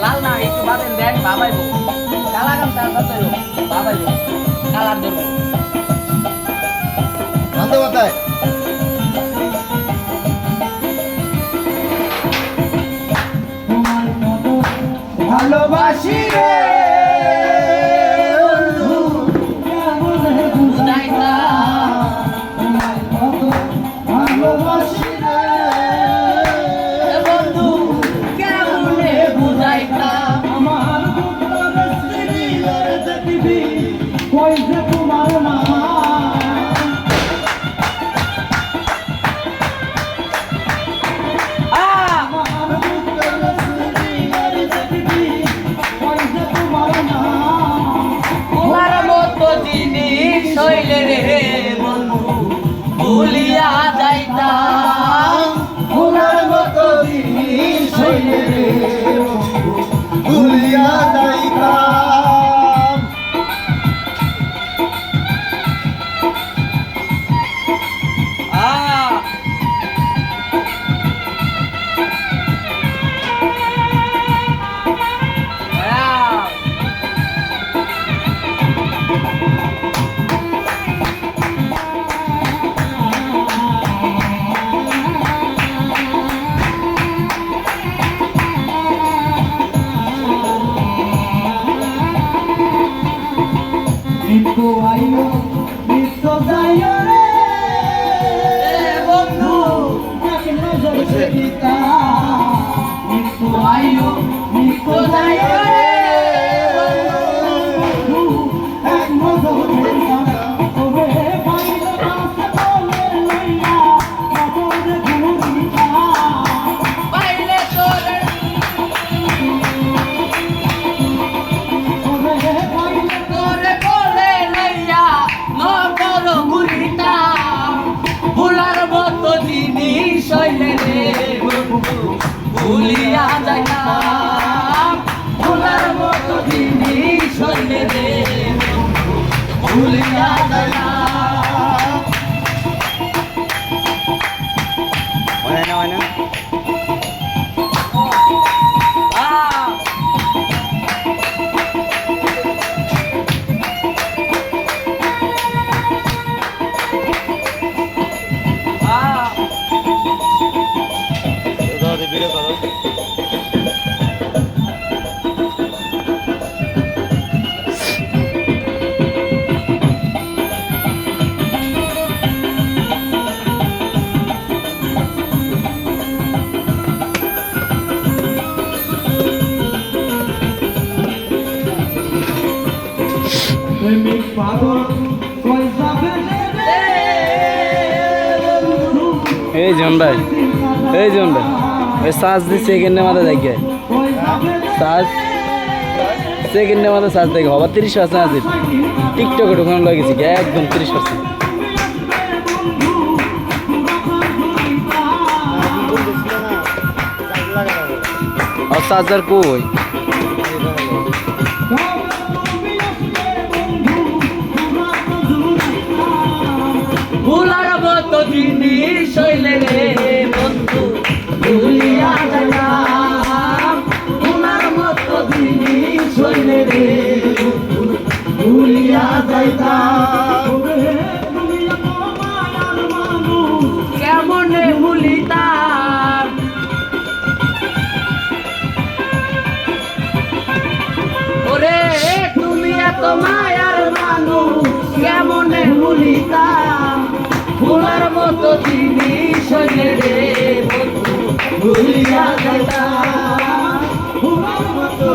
লাল না একটু বাদেন দেন বাবাই কালা গাম তার সাথে বাবাই কালার ধরবো বন্ধ কথায় ভালোবাসি রে ভুলিয়া যাইতাম ভুলার মতো জিনিস হইলে রে ভুলিয়া যাইতাম নিত্য আইও নিত্য যাইও রে বন্ধু এক নজর দেখিতা নিত্য আইও নিত্য যাইও রে বন্ধু এক নজর দেখিতা ওরে পাইলে কাছে বলে লইয়া খবর ঘুরিতা পাইলে তোরে ওরে পাইলে তোরে কোলে লইয়া নগর ঘুরিতা ভুলার মতো জিনিস হইলে রে বন্ধু ভুলিয়া যাইতাম ভুলার মতো জিনিস হইলে রে বন্ধু ভুলিয়া যাইতাম প্রেমিক পাগল কই যাবে রে বন্ধু এই জন ভাই এই জন ভাই ওই শ্বাস দিচ্ছে এখানে মাথা দেখে কই যাবে শ্বাস সেকেন্ডে মাথা শ্বাস দেখে হবার 30% আছে টিকটকে ঢোকানো লাগেছি একদম 30%। আর চার্জার কই ভুলার মতো জিনিস হইলে রে বন্ধু ভুলিয়া যাইতাম ভুলার মতো জিনিস হইলে রে বন্ধু ভুলিয়া যাইতাম কেমনে ভুলিতাম ওরে তুমি এত মায়ার মানুষ কেমনে ভুলিতাম ভুলার মতো জিনিস হইলে রে বন্ধু ভুলিয়া যাইতাম ভুলার মতো